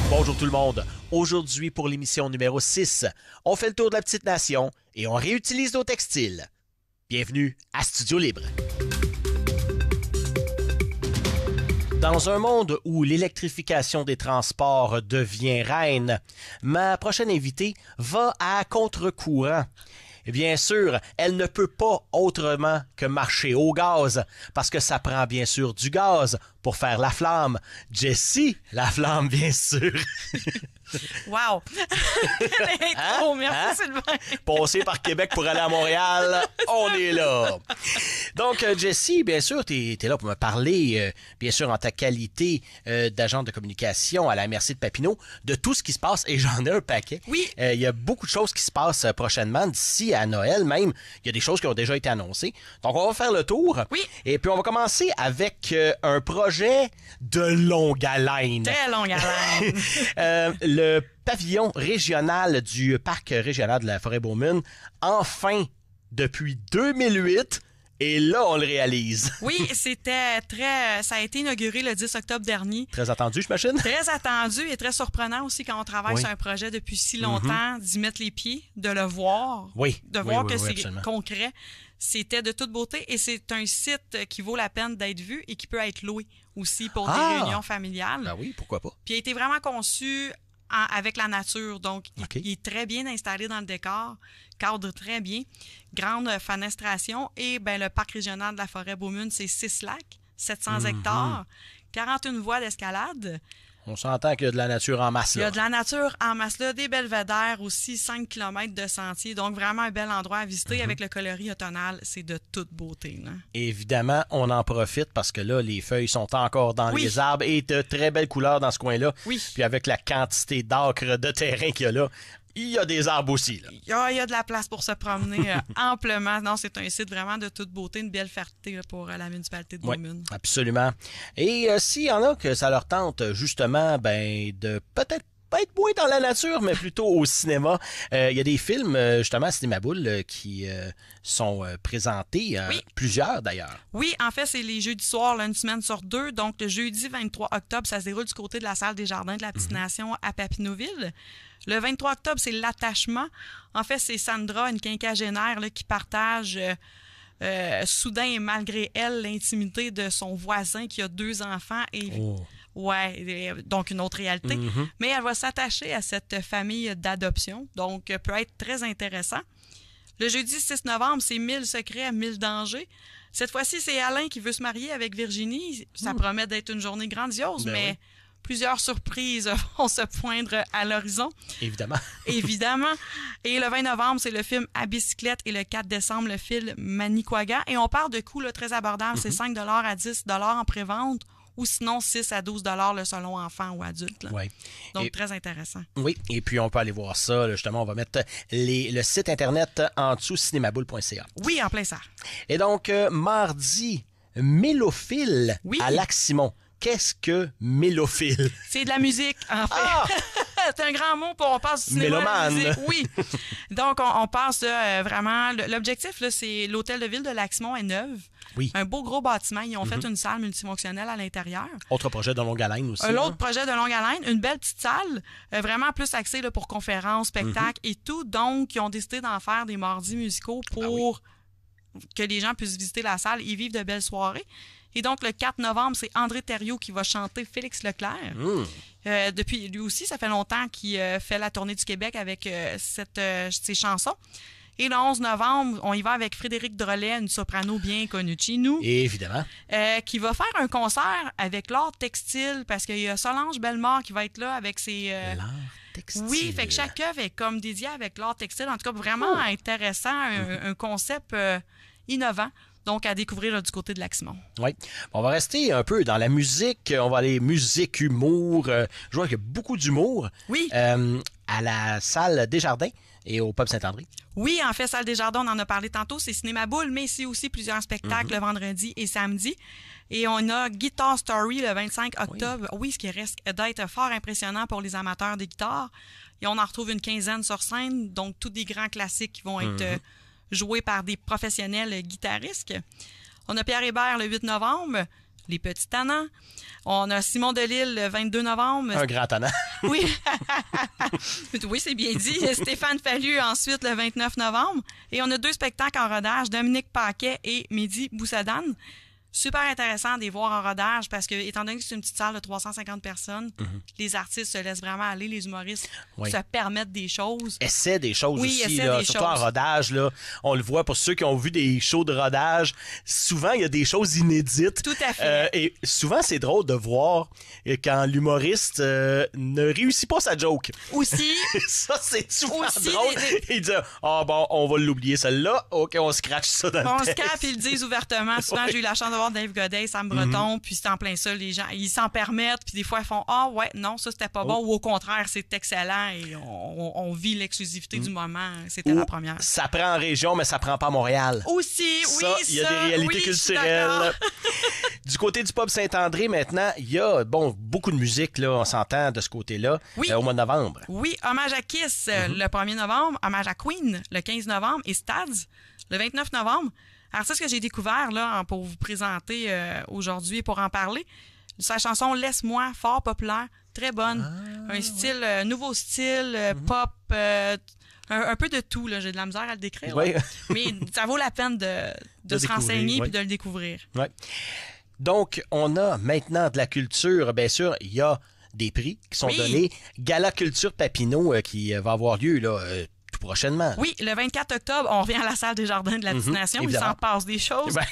Bonjour tout le monde. Aujourd'hui, pour l'émission numéro 6, on fait le tour de la petite nation et on réutilise nos textiles. Bienvenue à Studio Libre. Dans un monde où l'électrification des transports devient reine, ma prochaine invitée va à contre-courant. Bien sûr, elle ne peut pas autrement que marcher au gaz, parce que ça prend bien sûr du gaz pour faire la flamme. Jessie, la flamme, bien sûr. Wow! L'intro, merci Sylvain. Passer par Québec pour aller à Montréal, on est là. Donc, Jessie, bien sûr, t'es là pour me parler, bien sûr, en ta qualité d'agent de communication à la MRC de Papineau, de tout ce qui se passe, et j'en ai un paquet. Oui. Il y a beaucoup de choses qui se passent prochainement, d'ici à Noël même. Il y a des choses qui ont déjà été annoncées. Donc, on va faire le tour. Oui. Et puis, on va commencer avec un projet de longue haleine. Très longue haleine. Le pavillon régional du Parc régional de la Forêt-Beaumune, enfin, depuis 2008, et là, on le réalise. Oui, ça a été inauguré le 10 octobre dernier. Très attendu, j'imagine. Très attendu et très surprenant aussi quand on travaille sur un projet depuis si longtemps, d'y mettre les pieds, de le voir, de voir que c'est absolument concret. C'était de toute beauté et c'est un site qui vaut la peine d'être vu et qui peut être loué aussi pour des réunions familiales. Ben oui, pourquoi pas. Puis il a été vraiment conçu avec la nature. Donc, il est très bien installé dans le décor, cadre très bien, grande fenestration. Et le parc régional de la Forêt-Beaumune, c'est 6 lacs, 700 hectares, 41 voies d'escalade. On s'entend qu'il y a de la nature en masse, là. Il y a de la nature en masse, là, des belvédères aussi, 5 km de sentiers. Donc, vraiment un bel endroit à visiter avec le coloris automnal. C'est de toute beauté, là. Évidemment, on en profite parce que là, les feuilles sont encore dans les arbres et de très belles couleurs dans ce coin-là. Oui. Puis avec la quantité d'acre de terrain qu'il y a là, il y a des arbres aussi, là. Il y a de la place pour se promener amplement. Non, c'est un site vraiment de toute beauté, une belle fierté là, pour la municipalité de Beaumune. Oui, absolument. Et s'il y en a que ça leur tente, justement, de peut-être pas être moins dans la nature, mais plutôt au cinéma. Il y a des films, justement, à Cinéma Boule, qui sont présentés, plusieurs d'ailleurs. Oui, en fait, c'est les jeudis soirs, là, une semaine sur 2. Donc, le jeudi 23 octobre, ça se déroule du côté de la salle des Jardins de la Petite Nation à Papineauville. Le 23 octobre, c'est l'attachement. En fait, c'est Sandra, une quinquagénaire, là, qui partage soudain et malgré elle l'intimité de son voisin qui a 2 enfants et donc une autre réalité. Mais elle va s'attacher à cette famille d'adoption, donc peut être très intéressant. Le jeudi 6 novembre, c'est 1000 secrets, 1000 dangers. Cette fois-ci, c'est Alain qui veut se marier avec Virginie. Ça promet d'être une journée grandiose, mais plusieurs surprises vont se poindre à l'horizon. Évidemment. Évidemment. Et le 20 novembre, c'est le film À bicyclette et le 4 décembre, le film Manicouagan. Et on part de coûts là, très abordables. C'est 5 à 10 en prévente ou sinon 6 à 12 le selon enfant ou adulte. Là. Ouais. Donc, très intéressant. Oui, et puis on peut aller voir ça. Là, justement, on va mettre le site Internet en dessous, cinémaboule.ca. Oui, en plein ça. Et donc, mardi, Mélophile à Lac-Simon. Qu'est-ce que mélophile? C'est de la musique, en fait. C'est un grand mot pour on passe du cinéma à la musique. Oui. Donc, on passe vraiment... L'objectif, là, c'est l'hôtel de ville de Lac-Simon est neuve. Oui. Un beau gros bâtiment. Ils ont fait une salle multifonctionnelle à l'intérieur. Autre projet de longue haleine aussi. Un autre projet de longue haleine. Une belle petite salle, vraiment plus axée là, pour conférences, spectacles et tout. Donc, ils ont décidé d'en faire des mardis musicaux pour que les gens puissent visiter la salle et vivre de belles soirées. Et donc, le 4 novembre, c'est André Thériault qui va chanter Félix Leclerc. Depuis, lui aussi, ça fait longtemps qu'il fait la tournée du Québec avec ses chansons. Et le 11 novembre, on y va avec Frédéric Drolet, une soprano bien connue de chez nous. Évidemment. Qui va faire un concert avec l'art textile, parce qu'il y a Solange Bellemare qui va être là avec ses... L'art textile. Oui, fait que chaque œuvre est comme dédiée avec l'art textile. En tout cas, vraiment intéressant, un concept innovant. Donc, à découvrir là, du côté de Lac-Simon. Oui. On va rester un peu dans la musique. On va aller musique, humour. Je vois qu'il y a beaucoup d'humour. Oui. À la salle Desjardins et au Pub Saint-André. Oui, en fait, salle Desjardins, on en a parlé tantôt, c'est Cinéma Boule, mais c'est aussi plusieurs spectacles le vendredi et samedi. Et on a Guitar Story le 25 octobre. Oui, ce qui risque d'être fort impressionnant pour les amateurs de guitare. Et on en retrouve une quinzaine sur scène, donc tous des grands classiques qui vont être joués par des professionnels guitaristes. On a Pierre Hébert le 8 novembre. Les Petits Tannants. On a Simon Delille le 22 novembre. Un grand tannant. Oui. Oui, c'est bien dit. Stéphane Fallu ensuite le 29 novembre. Et on a 2 spectacles en rodage, Dominique Paquet et Mehdi Boussadane. Super intéressant de les voir en rodage parce que, étant donné que c'est une petite salle de 350 personnes, les artistes se laissent vraiment aller, les humoristes se permettent des choses. Essaient des choses aussi, là, surtout choses. en rodage. Là, on le voit pour ceux qui ont vu des shows de rodage. Souvent, il y a des choses inédites. Tout à fait. Et souvent, c'est drôle de voir quand l'humoriste ne réussit pas sa joke. Aussi. Ça, c'est souvent aussi drôle. Il dit « Ah bon, on va l'oublier celle-là. OK, on scratch ça dans le texte. » On scrape, ils le disent ouvertement. Souvent, j'ai eu la chance de voir Dave Godet, Sam Breton, puis c'est en plein ça, les gens, ils s'en permettent, puis des fois, ils font « Ah ouais, non, ça, c'était pas bon. » Ou au contraire, c'est excellent et on vit l'exclusivité du moment. C'était la première. Ça prend en région, mais ça prend pas à Montréal. Aussi, oui, ça. Il y a des réalités culturelles. Du côté du pub Saint-André, maintenant, il y a beaucoup de musique, là, on s'entend de ce côté-là, au mois de novembre. Oui, hommage à Kiss le 1er novembre, hommage à Queen le 15 novembre et Stads le 29 novembre. Artiste que j'ai découvert là, pour vous présenter aujourd'hui et pour en parler. Sa chanson Laisse-moi, fort populaire, très bonne. Un style, nouveau style, pop, un peu de tout. Là. J'ai de la misère à le décrire. Oui. Mais ça vaut la peine de se renseigner et de le découvrir. Oui. Donc, on a maintenant de la culture. Bien sûr, il y a des prix qui sont donnés. Gala Culture Papineau qui va avoir lieu là, tout prochainement. Oui, le 24 octobre, on revient à la salle des Jardins de la Destination. Il s'en passe des choses. Ben,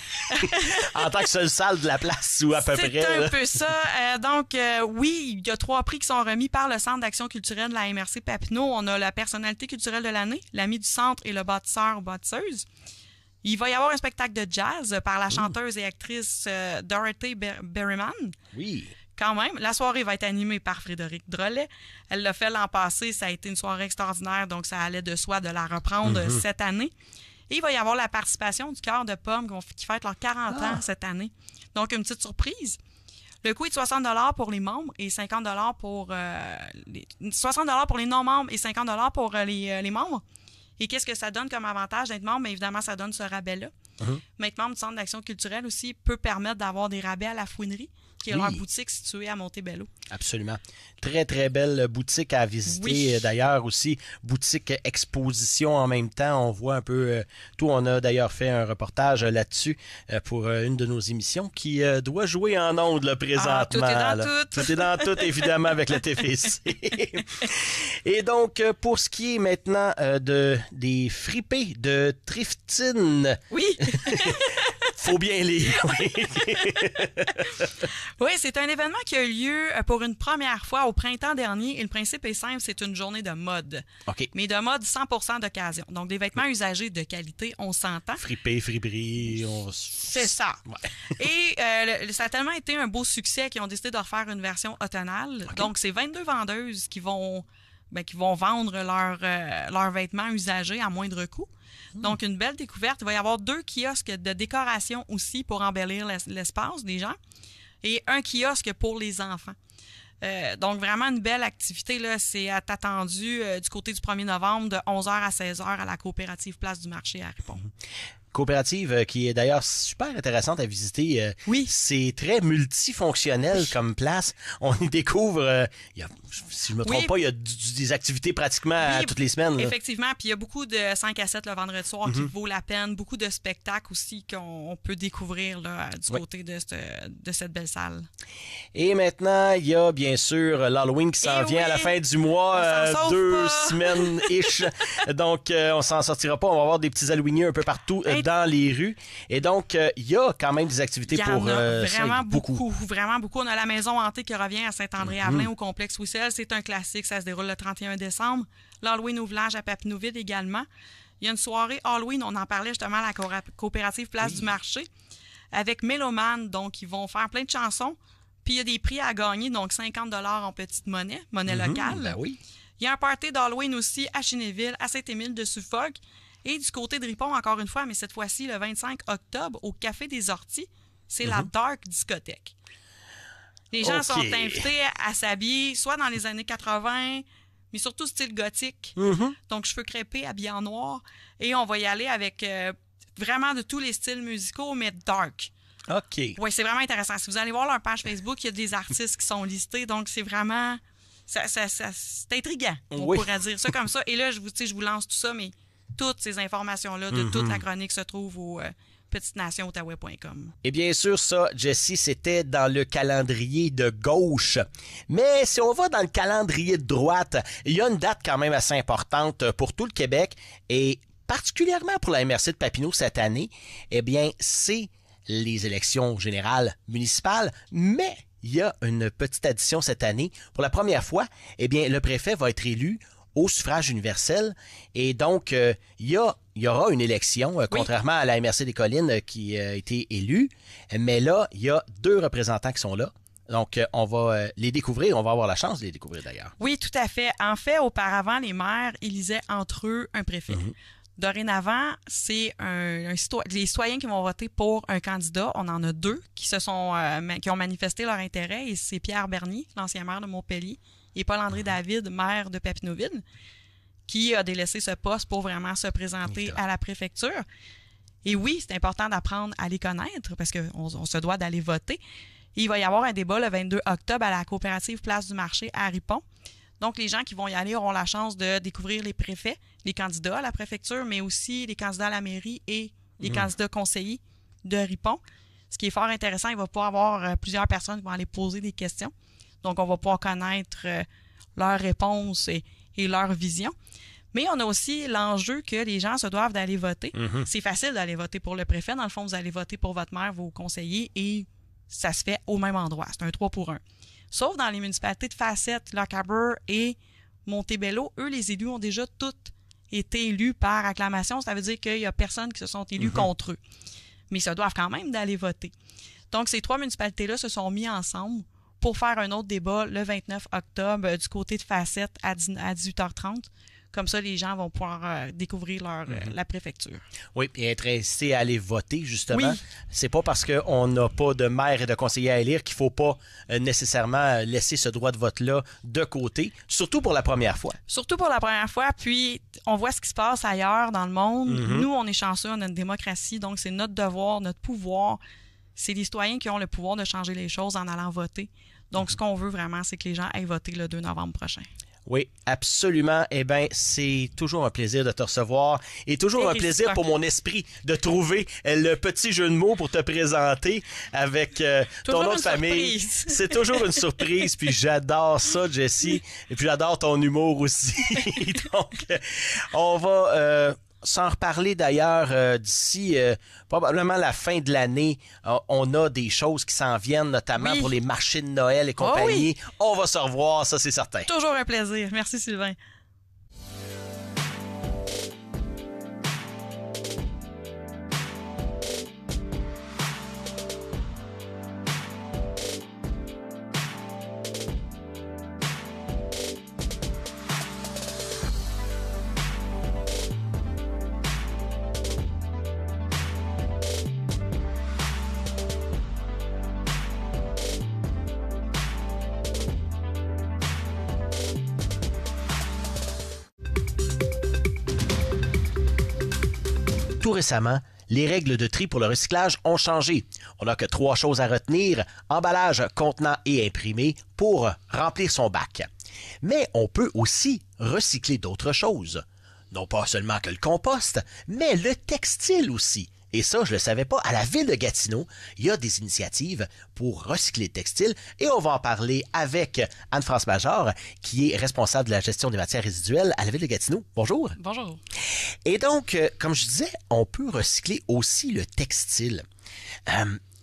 en tant que seule salle de la place, ou à peu près. C'est un peu ça. Donc, oui, il y a 3 prix qui sont remis par le Centre d'action culturelle de la MRC Papineau. On a la personnalité culturelle de l'année, l'ami du centre et le bâtisseur ou bâtisseuse. Il va y avoir un spectacle de jazz par la chanteuse et actrice Dorothy Berryman. Oui. Quand même. La soirée va être animée par Frédéric Drolet. Elle l'a fait l'an passé. Ça a été une soirée extraordinaire, donc ça allait de soi de la reprendre cette année. Et il va y avoir la participation du Cœur de Pomme qui fête leurs 40 ans cette année. Donc, une petite surprise. Le coût est de 60 $ pour les membres et 50 $ pour 60 $ pour les non-membres et 50 $ pour les membres. Et qu'est-ce que ça donne comme avantage d'être membre? Bien, évidemment, ça donne ce rabais-là. Mais être membre du Centre d'action culturelle aussi peut permettre d'avoir des rabais à la Fouinerie, qui est leur boutique située à Montebello. Absolument. Très, très belle boutique à visiter. D'ailleurs, aussi, boutique exposition en même temps. On voit un peu tout. On a d'ailleurs fait un reportage là-dessus pour une de nos émissions qui doit jouer en ondes là, présentement. Tout est dans tout. Tout est dans tout, évidemment, avec le TFC. Et donc, pour ce qui est maintenant des fripés de Triftine. Oui! Faut bien lire. Oui, c'est un événement qui a eu lieu pour une première fois au printemps dernier et le principe est simple, c'est une journée de mode. OK. Mais de mode 100% d'occasion. Donc, des vêtements usagés de qualité, on s'entend. Fripé, friperie. C'est ça. Ouais. Et ça a tellement été un beau succès qu'ils ont décidé de refaire une version automnale. Okay. Donc, c'est 22 vendeuses qui vont vendre leurs vêtements usagés à moindre coût. Donc, une belle découverte. Il va y avoir 2 kiosques de décoration aussi pour embellir l'espace des gens et un kiosque pour les enfants. Donc, vraiment une belle activité. Là. C'est attendu du côté du 1er novembre de 11h à 16h à la coopérative Place du Marché à Ripon. Coopérative qui est d'ailleurs super intéressante à visiter. Oui. C'est très multifonctionnel comme place. On y découvre, si je ne me trompe pas, il y a des activités pratiquement toutes les semaines. Là. Effectivement, puis il y a beaucoup de 5 à 7 le vendredi soir qui vaut la peine. Beaucoup de spectacles aussi qu'on peut découvrir là, du côté de cette belle salle. Et maintenant, il y a bien sûr l'Halloween qui s'en vient à la fin du mois, 2 semaines-ish. Donc, on s'en sortira pas. On va avoir des petits Halloweeniers un peu partout dans les rues. Et donc, il y a quand même des activités pour vraiment beaucoup. Vraiment beaucoup. On a la Maison hantée qui revient à Saint-André-Avelin au complexe Wissel. C'est un classique. Ça se déroule le 31 décembre. L'Halloween au village à Papineauville également. Il y a une soirée Halloween. On en parlait justement à la coopérative Place du Marché avec Méloman. Donc, ils vont faire plein de chansons. Puis, il y a des prix à gagner. Donc, 50 $ en petite monnaie locale. Ben oui. Il y a un party d'Halloween aussi à Chénéville, à Saint-Émile de Suffolk. Et du côté de Ripon, encore une fois, mais cette fois-ci, le 25 octobre, au Café des Orties, c'est la Dark Discothèque. Les gens sont invités à s'habiller, soit dans les années 80, mais surtout style gothique. Donc, cheveux crêpés, habillés en noir. Et on va y aller avec vraiment de tous les styles musicaux, mais dark. OK. Oui, c'est vraiment intéressant. Si vous allez voir leur page Facebook, il y a des artistes qui sont listés, donc c'est vraiment... c'est intriguant, on pourrait dire ça comme ça. Et là, je vous lance tout ça, mais toutes ces informations-là de toute la chronique se trouvent au petitenationoutaouais.com. Et bien sûr, ça, Jessie, c'était dans le calendrier de gauche. Mais si on va dans le calendrier de droite, il y a une date quand même assez importante pour tout le Québec et particulièrement pour la MRC de Papineau cette année. Eh bien, c'est les élections générales municipales, mais il y a une petite addition cette année. Pour la première fois, eh bien, le préfet va être élu au suffrage universel. Et donc, il y aura une élection, contrairement à la MRC des Collines qui a été élue. Mais là, il y a 2 représentants qui sont là. Donc, on va les découvrir. On va avoir la chance de les découvrir d'ailleurs. Oui, tout à fait. En fait, auparavant, les maires élisaient entre eux un préfet. Dorénavant, c'est les citoyens qui vont voter pour un candidat. On en a 2 qui ont manifesté leur intérêt. Et c'est Pierre Bernier, l'ancien maire de Montpellier, et Paul-André David, maire de Papineauville, qui a délaissé ce poste pour vraiment se présenter à la préfecture. Et oui, c'est important d'apprendre à les connaître parce qu'on se doit d'aller voter. Et il va y avoir un débat le 22 octobre à la coopérative Place du Marché à Ripon. Donc, les gens qui vont y aller auront la chance de découvrir les préfets, les candidats à la préfecture, mais aussi les candidats à la mairie et les candidats conseillers de Ripon. Ce qui est fort intéressant, il va pouvoir avoir plusieurs personnes qui vont aller poser des questions. Donc, on va pouvoir connaître leurs réponses et leur vision. Mais on a aussi l'enjeu que les gens se doivent d'aller voter. C'est facile d'aller voter pour le préfet. Dans le fond, vous allez voter pour votre maire, vos conseillers, et ça se fait au même endroit. C'est un 3 pour 1. Sauf dans les municipalités de Facette, Lochaber et Montebello, eux, les élus ont déjà toutes été élus par acclamation. Ça veut dire qu'il n'y a personne qui se sont élus contre eux. Mais ils se doivent quand même d'aller voter. Donc, ces 3 municipalités-là se sont mis ensemble pour faire un autre débat le 29 octobre du côté de Facette à 18h30. Comme ça, les gens vont pouvoir découvrir la préfecture. Oui, et être incité à aller voter, justement. Oui. C'est pas parce qu'on n'a pas de maire et de conseiller à élire qu'il faut pas nécessairement laisser ce droit de vote-là de côté, surtout pour la première fois. Surtout pour la première fois, puis on voit ce qui se passe ailleurs dans le monde. Nous, on est chanceux, on a une démocratie, donc c'est notre devoir, notre pouvoir. C'est les citoyens qui ont le pouvoir de changer les choses en allant voter. Donc, ce qu'on veut vraiment, c'est que les gens aillent voter le 2 novembre prochain. Oui, absolument. Eh bien, c'est toujours un plaisir de te recevoir et toujours un plaisir pour mon esprit de trouver le petit jeu de mots pour te présenter avec ton nom de famille. C'est toujours une surprise, puis j'adore ça, Jessie. Et puis j'adore ton humour aussi. Donc, on va... s'en reparler d'ailleurs d'ici probablement la fin de l'année. On a des choses qui s'en viennent, notamment pour les marchés de Noël et compagnie. On va se revoir, ça c'est certain. Toujours un plaisir. Merci Sylvain. Tout récemment, les règles de tri pour le recyclage ont changé. On n'a que 3 choses à retenir, emballage, contenant et imprimé, pour remplir son bac. Mais on peut aussi recycler d'autres choses. Non pas seulement que le compost, mais le textile aussi. Et ça, je ne le savais pas. À la ville de Gatineau, il y a des initiatives pour recycler le textile et on va en parler avec Anne-France Major, qui est responsable de la gestion des matières résiduelles à la ville de Gatineau. Bonjour. Bonjour. Et donc, comme je disais, on peut recycler aussi le textile.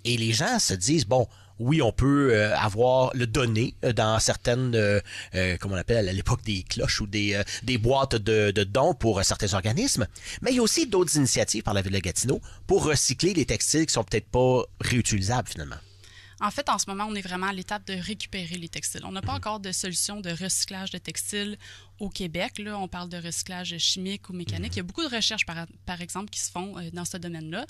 Et les gens se disent, bon, oui, on peut le donner dans certaines, comme on appelle à l'époque des cloches ou des boîtes de dons pour certains organismes. Mais il y a aussi d'autres initiatives par la ville de Gatineau pour recycler les textiles qui sont peut-être pas réutilisables finalement. En fait, en ce moment, on est vraiment à l'étape de récupérer les textiles. On n'a pas encore de solution de recyclage de textiles au Québec. Là, on parle de recyclage chimique ou mécanique. Il y a beaucoup de recherches, par exemple, qui se font dans ce domaine-là.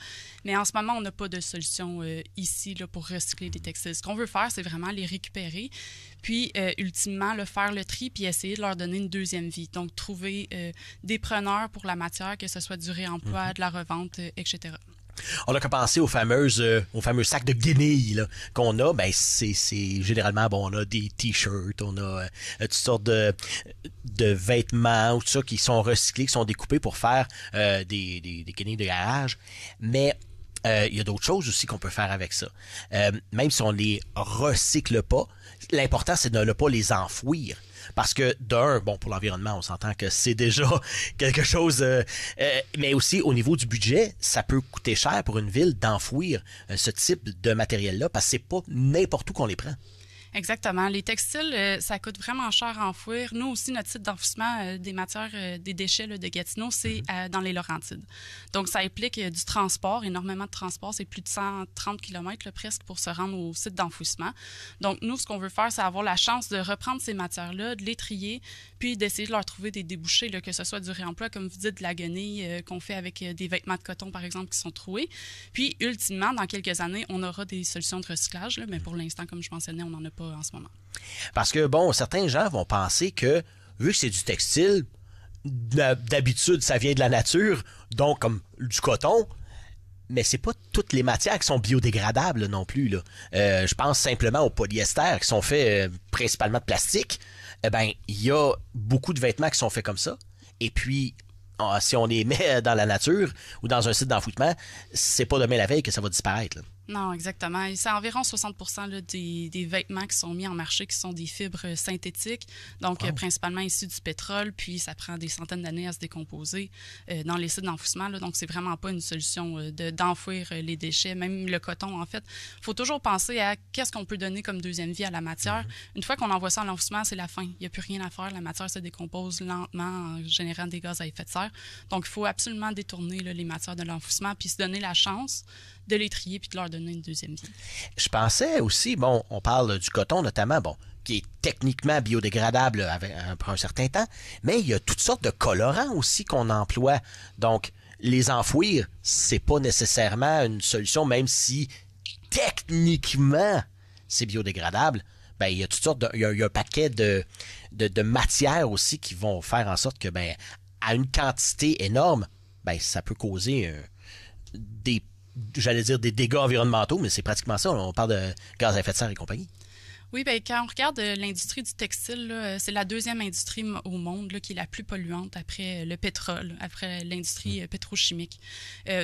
Mais en ce moment, on n'a pas de solution ici là, pour recycler des textiles. Ce qu'on veut faire, c'est vraiment les récupérer, puis ultimement, faire le tri, puis essayer de leur donner une deuxième vie. Donc, trouver des preneurs pour la matière, que ce soit du réemploi, de la revente, etc. On a qu'à penser aux fameux sacs de guenilles là, qu'on a. Ben, c'est généralement, bon, on a des t-shirts, on a toutes sortes de vêtements ou tout ça qui sont recyclés, qui sont découpés pour faire des guenilles de garage. Mais il y a d'autres choses aussi qu'on peut faire avec ça. Même si on les recycle pas, l'important, c'est de ne pas les enfouir. Parce que, d'un, bon, pour l'environnement, on s'entend que c'est déjà quelque chose... mais aussi, au niveau du budget, ça peut coûter cher pour une ville d'enfouir ce type de matériel-là, parce que c'est pas n'importe où qu'on les prend. Exactement. Les textiles, ça coûte vraiment cher à enfouir. Nous aussi, notre site d'enfouissement des matières, des déchets là, de Gatineau, c'est dans les Laurentides. Donc, ça implique du transport, énormément de transport. C'est plus de 130 km là, presque pour se rendre au site d'enfouissement. Donc, nous, ce qu'on veut faire, c'est avoir la chance de reprendre ces matières-là, de les trier, puis d'essayer de leur trouver des débouchés, là, que ce soit du réemploi, comme vous dites, de la guenille qu'on fait avec des vêtements de coton, par exemple, qui sont troués. Puis, ultimement, dans quelques années, on aura des solutions de recyclage, là, mais pour l'instant, comme je mentionnais, on n'en a pas en ce moment. Parce que, bon, certains gens vont penser que, vu que c'est du textile, d'habitude, ça vient de la nature, donc comme du coton, mais c'est pas toutes les matières qui sont biodégradables non plus, là. Je pense simplement au polyester, qui sont faits principalement de plastique. Eh bien, il y a beaucoup de vêtements qui sont faits comme ça. Et puis, si on les met dans la nature ou dans un site d'enfouissement, c'est pas demain la veille que ça va disparaître, là. Non, exactement. C'est environ 60% là, des vêtements qui sont mis en marché qui sont des fibres synthétiques, donc principalement issus du pétrole, puis ça prend des centaines d'années à se décomposer dans les sites d'enfouissement. Là, donc, c'est vraiment pas une solution d'enfouir les déchets, même le coton, en fait. Il faut toujours penser à qu'est-ce qu'on peut donner comme deuxième vie à la matière. Une fois qu'on envoie ça à l'enfouissement, c'est la fin. Il n'y a plus rien à faire. La matière se décompose lentement en générant des gaz à effet de serre. Donc, il faut absolument détourner là, les matières de l'enfouissement puis se donner la chance de les trier puis de leur donner une deuxième vie. Je pensais aussi, bon, on parle du coton notamment, bon, qui est techniquement biodégradable pour un certain temps, mais il y a toutes sortes de colorants aussi qu'on emploie. Donc, les enfouir, c'est pas nécessairement une solution, même si techniquement c'est biodégradable. Ben, il y a toutes sortes il y a un paquet de matières aussi qui vont faire en sorte que, ben, à une quantité énorme, ben, ça peut causer des dégâts environnementaux, mais c'est pratiquement ça. On parle de gaz à effet de serre et compagnie. Oui, bien, quand on regarde l'industrie du textile, là, c'est la deuxième industrie au monde là, qui est la plus polluante après le pétrole, après l'industrie pétrochimique.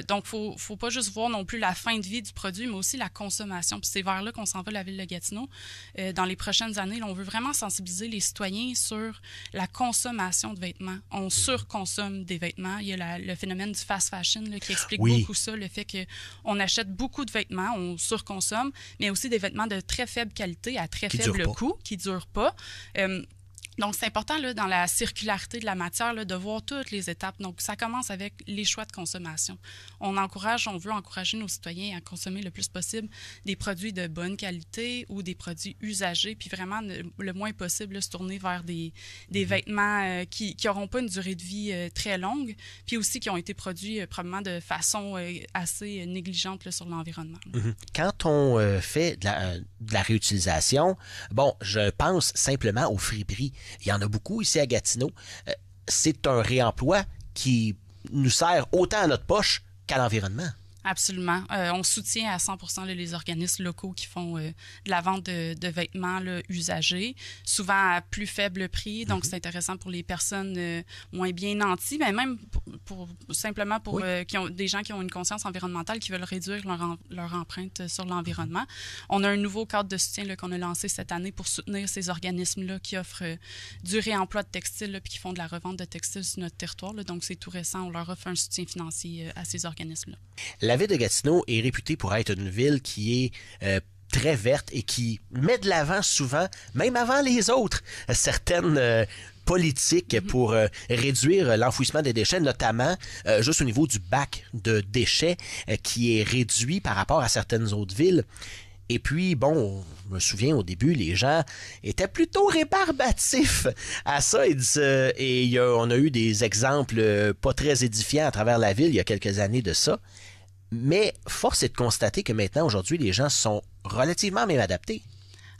Donc, faut pas juste voir non plus la fin de vie du produit, mais aussi la consommation. Puis c'est vers là qu'on s'en va, la ville de Gatineau. Dans les prochaines années, là, on veut vraiment sensibiliser les citoyens sur la consommation de vêtements. On surconsomme des vêtements. Il y a le phénomène du fast fashion là, qui explique beaucoup ça, le fait qu'on achète beaucoup de vêtements, on surconsomme, mais aussi des vêtements de très faible qualité à très faible coût, qui ne durent pas. Donc, c'est important là, dans la circularité de la matière là, de voir toutes les étapes. Donc, ça commence avec les choix de consommation. On veut encourager nos citoyens à consommer le plus possible des produits de bonne qualité ou des produits usagés, puis vraiment le moins possible là, se tourner vers des vêtements qui n'auront pas une durée de vie très longue, puis aussi qui ont été produits probablement de façon assez négligente là, sur l'environnement. Quand on fait de la réutilisation, bon, je pense simplement aux friperies. Il y en a beaucoup ici à Gatineau. C'est un réemploi qui nous sert autant à notre poche qu'à l'environnement. Absolument. On soutient à 100% là, les organismes locaux qui font de la vente de vêtements là, usagés, souvent à plus faible prix. Donc, c'est intéressant pour les personnes moins bien nanties, mais même simplement pour des gens qui ont une conscience environnementale, qui veulent réduire leur empreinte sur l'environnement. On a un nouveau cadre de soutien là, qu'on a lancé cette année pour soutenir ces organismes-là qui offrent du réemploi de textiles là, puis qui font de la revente de textiles sur notre territoire. Là. Donc, c'est tout récent. On leur offre un soutien financier à ces organismes-là. La ville de Gatineau est réputée pour être une ville qui est très verte et qui met de l'avant souvent, même avant les autres, certaines politiques pour réduire l'enfouissement des déchets, notamment juste au niveau du bac de déchets qui est réduit par rapport à certaines autres villes. Et puis, bon, je me souviens au début, les gens étaient plutôt rébarbatifs à ça. On a eu des exemples pas très édifiants à travers la ville il y a quelques années de ça. Mais force est de constater que maintenant, aujourd'hui, les gens sont relativement même adaptés.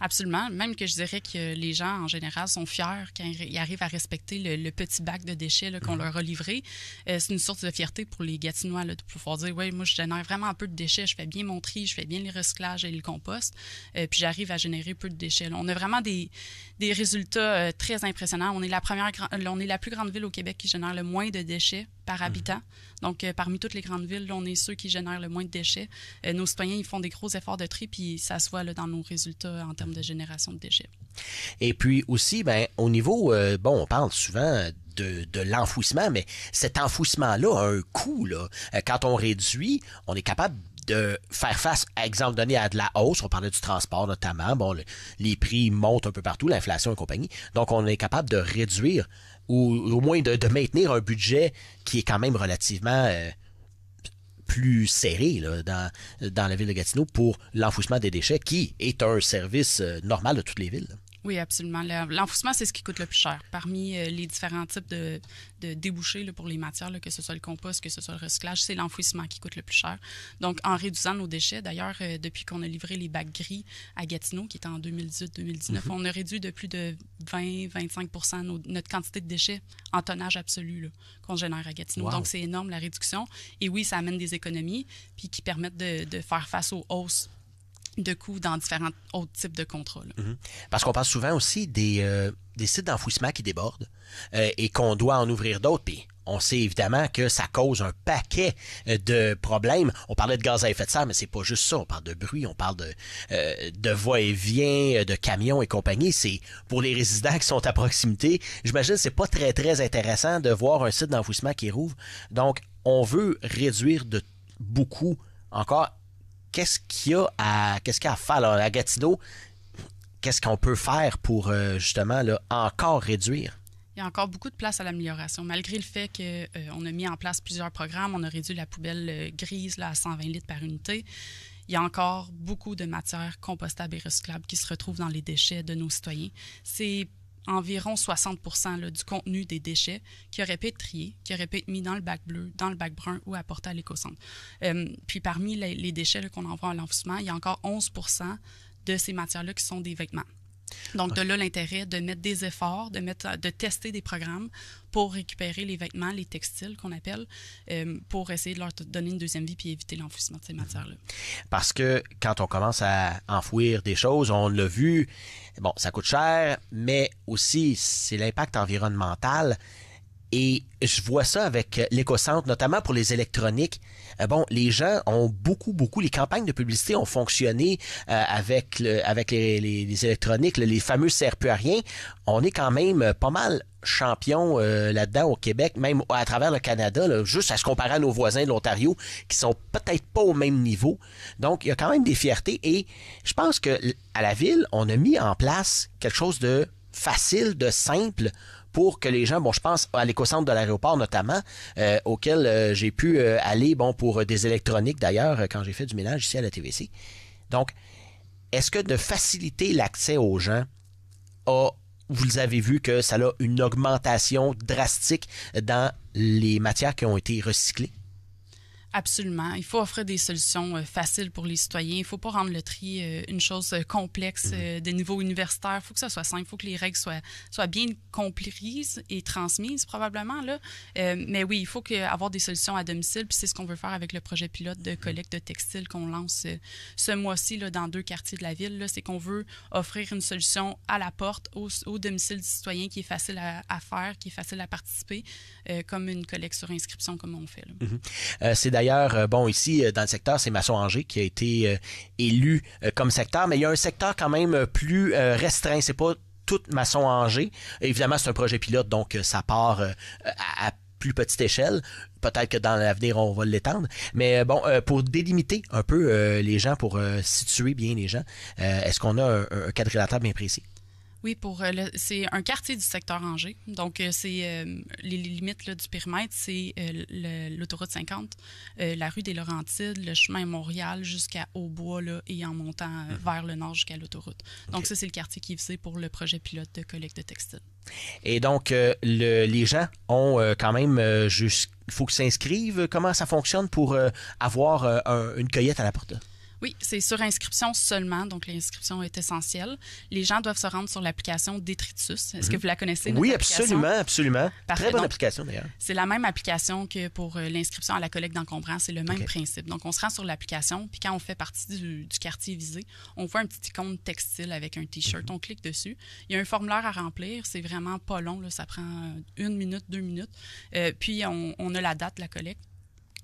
Absolument. Même que je dirais que les gens, en général, sont fiers quand ils arrivent à respecter le petit bac de déchets là, qu'on leur a livré. C'est une source de fierté pour les Gatinois là, de pouvoir dire « Oui, moi, je génère vraiment peu de déchets. Je fais bien mon tri, je fais bien les recyclages et le compost. Puis j'arrive à générer peu de déchets. » On a vraiment des résultats très impressionnants. On est la plus grande ville au Québec qui génère le moins de déchets par habitant. Donc, parmi toutes les grandes villes, là, on est ceux qui génèrent le moins de déchets. Nos citoyens, ils font des gros efforts de tri, puis ça se voit là, dans nos résultats en termes de génération de déchets. Et puis aussi, au niveau, on parle souvent de l'enfouissement, mais cet enfouissement-là a un coût. Là. Quand on réduit, on est capable de faire face, à exemple donné, à de la hausse. On parlait du transport notamment. Les prix montent un peu partout, l'inflation et compagnie. Donc, on est capable de réduire ou au moins de maintenir un budget qui est quand même relativement plus serré là, dans la ville de Gatineau pour l'enfouissement des déchets, qui est un service normal de toutes les villes. Oui, absolument. L'enfouissement, c'est ce qui coûte le plus cher. Parmi les différents types de débouchés là, pour les matières, là, que ce soit le compost, que ce soit le recyclage, c'est l'enfouissement qui coûte le plus cher. Donc, en réduisant nos déchets, d'ailleurs, depuis qu'on a livré les bacs gris à Gatineau, qui était en 2018-2019, on a réduit de plus de 20-25% notre quantité de déchets en tonnage absolu là, qu'on génère à Gatineau. Wow. Donc, c'est énorme, la réduction. Et oui, ça amène des économies, puis qui permettent de faire face aux hausses de coûts dans différents autres types de contrats. Là. Parce qu'on parle souvent aussi des sites d'enfouissement qui débordent et qu'on doit en ouvrir d'autres. Puis on sait évidemment que ça cause un paquet de problèmes. On parlait de gaz à effet de serre, mais c'est pas juste ça. On parle de bruit, on parle de va-et-vient, de camions et compagnie. C'est pour les résidents qui sont à proximité. J'imagine que c'est pas très, très intéressant de voir un site d'enfouissement qui rouvre. Donc, on veut réduire de beaucoup encore. Qu'est-ce qu'il y a à faire alors, à Gatineau? Qu'est-ce qu'on peut faire pour justement là, encore réduire? Il y a encore beaucoup de place à l'amélioration. Malgré le fait qu'on a mis en place plusieurs programmes, on a réduit la poubelle grise là, à 120 litres par unité. Il y a encore beaucoup de matières compostables et recyclables qui se retrouvent dans les déchets de nos citoyens. C'est environ 60% là, du contenu des déchets qui aurait pu être trié, qui aurait pu être mis dans le bac bleu, dans le bac brun ou apporté à l'éco-centre. Puis parmi les déchets là, qu'on envoie à l'enfouissement, il y a encore 11% de ces matières-là qui sont des vêtements. Donc, de là, l'intérêt de mettre des efforts, de tester des programmes pour récupérer les vêtements, les textiles qu'on appelle, pour essayer de leur donner une deuxième vie puis éviter l'enfouissement de ces matières-là. Parce que quand on commence à enfouir des choses, on l'a vu, bon, ça coûte cher, mais aussi, c'est l'impact environnemental. Et je vois ça avec l'éco-centre, notamment pour les électroniques. Les gens ont beaucoup, les campagnes de publicité ont fonctionné avec les électroniques, les fameux serre-plus à rien. On est quand même pas mal champions là-dedans au Québec, même à travers le Canada, là, juste à se comparer à nos voisins de l'Ontario, qui sont peut-être pas au même niveau. Donc, il y a quand même des fiertés. Et je pense que à la ville, on a mis en place quelque chose de facile, de simple, pour que les gens, je pense à l'éco-centre de l'aéroport notamment, auquel j'ai pu aller pour des électroniques d'ailleurs, quand j'ai fait du ménage ici à la TVC. Donc, est-ce que de faciliter l'accès aux gens, vous avez vu que ça a une augmentation drastique dans les matières qui ont été recyclées? Absolument. Il faut offrir des solutions faciles pour les citoyens. Il ne faut pas rendre le tri une chose complexe de niveau universitaire. Il faut que ça soit simple. Il faut que les règles soient bien comprises et transmises, probablement. Là. Mais oui, il faut avoir des solutions à domicile. Puis c'est ce qu'on veut faire avec le projet pilote de collecte de textiles qu'on lance ce mois-ci là, dans 2 quartiers de la ville. Là. C'est qu'on veut offrir une solution à la porte, au domicile du citoyen, qui est facile à faire, qui est facile à participer, comme une collecte sur inscription, comme on fait. Là. C'est d'ailleurs, ici, dans le secteur, c'est Masson-Angers qui a été élu comme secteur, mais il y a un secteur quand même plus restreint. C'est pas tout Masson-Angers. Évidemment, c'est un projet pilote, donc ça part à plus petite échelle. Peut-être que dans l'avenir, on va l'étendre. Mais pour délimiter un peu les gens, pour situer bien les gens, est-ce qu'on a un quadrilatère bien précis? Oui, c'est un quartier du secteur Angers. Donc, c'est les limites là, du périmètre, c'est l'autoroute 50, la rue des Laurentides, le chemin Montréal jusqu'à Aubois là, et en montant vers le nord jusqu'à l'autoroute. Donc, ça, c'est le quartier qui est visé pour le projet pilote de collecte de textiles. Et donc, les gens ont quand même il faut qu'ils s'inscrivent. Comment ça fonctionne pour avoir une cueillette à la porte? Oui, c'est sur inscription seulement, donc l'inscription est essentielle. Les gens doivent se rendre sur l'application Détritus. Est-ce que vous la connaissez? Oui, absolument, absolument. Parfait. Très bonne Donc, application d'ailleurs. C'est la même application que pour l'inscription à la collecte d'encombrants. C'est le même principe. Donc, on se rend sur l'application, puis quand on fait partie du quartier visé, on voit un petit icône textile avec un T-shirt. On clique dessus. Il y a un formulaire à remplir. C'est vraiment pas long, là. Ça prend 1 minute, 2 minutes. Puis, on a la date de la collecte.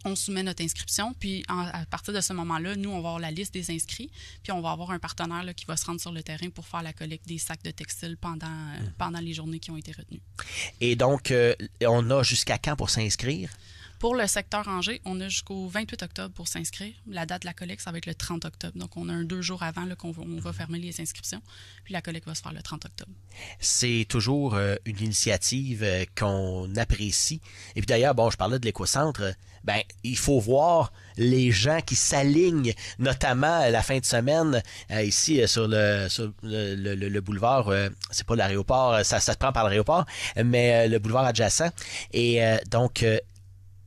On soumet notre inscription, puis à partir de ce moment-là, nous, on va avoir la liste des inscrits, puis on va avoir un partenaire là, qui va se rendre sur le terrain pour faire la collecte des sacs de textiles pendant les journées qui ont été retenues. Et donc, on a jusqu'à quand pour s'inscrire? Pour le secteur Angers, on a jusqu'au 28 octobre pour s'inscrire. La date de la collecte, ça va être le 30 octobre. Donc, on a 2 jours avant là, on va fermer les inscriptions, puis la collecte va se faire le 30 octobre. C'est toujours une initiative qu'on apprécie. Et puis d'ailleurs, bon, je parlais de l'écocentre. Ben, il faut voir les gens qui s'alignent, notamment la fin de semaine, ici sur le boulevard, c'est pas l'aéroport, ça se prend par l'aéroport, mais le boulevard adjacent. Et donc,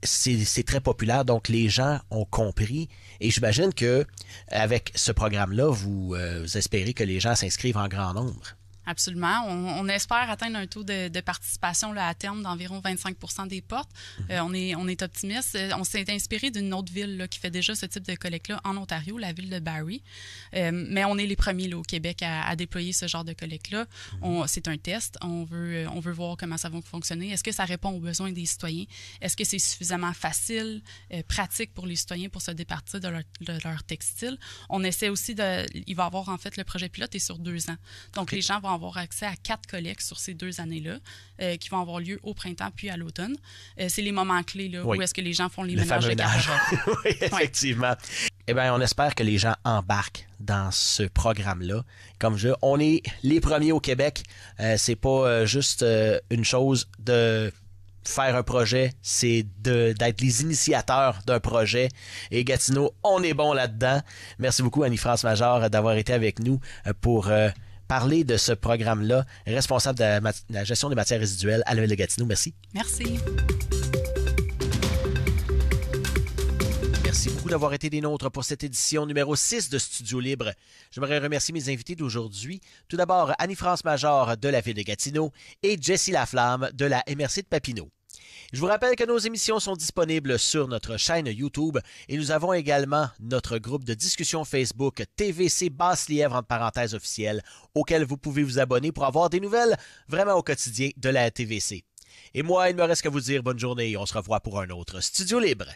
c'est très populaire, donc les gens ont compris. Et j'imagine que avec ce programme-là, vous espérez que les gens s'inscrivent en grand nombre. Absolument. On espère atteindre un taux de participation là, à terme d'environ 25% des portes. On est optimiste. On s'est inspiré d'une autre ville là, qui fait déjà ce type de collecte-là en Ontario, la ville de Barrie. Mais on est les premiers là, au Québec à déployer ce genre de collecte-là. C'est un test. On veut voir comment ça va fonctionner. Est-ce que ça répond aux besoins des citoyens? Est-ce que c'est suffisamment facile, pratique pour les citoyens pour se départir de leur textile? On essaie aussi il va y avoir en fait le projet pilote est sur 2 ans. Donc les gens vont avoir accès à 4 collectes sur ces 2 années-là qui vont avoir lieu au printemps puis à l'automne. C'est les moments clés là, où est-ce que les gens font les ménages de garde-robe. Oui, effectivement. Eh bien, on espère que les gens embarquent dans ce programme-là. Comme on est les premiers au Québec. C'est pas juste une chose de faire un projet, c'est d'être les initiateurs d'un projet. Et Gatineau, on est bon là-dedans. Merci beaucoup, Annie-France Major, d'avoir été avec nous pour parler de ce programme-là, responsable de la gestion des matières résiduelles à la Ville de Gatineau. Merci. Merci. Merci beaucoup d'avoir été des nôtres pour cette édition numéro 6 de Studio Libre. J'aimerais remercier mes invités d'aujourd'hui. Tout d'abord, Annie-France Major de la Ville de Gatineau et Jessie Laflamme de la MRC de Papineau. Je vous rappelle que nos émissions sont disponibles sur notre chaîne YouTube et nous avons également notre groupe de discussion Facebook TVC Basse-Lièvre entre parenthèses officielles auquel vous pouvez vous abonner pour avoir des nouvelles vraiment au quotidien de la TVC. Et moi, il ne me reste qu'à vous dire bonne journée et on se revoit pour un autre Studio Libre.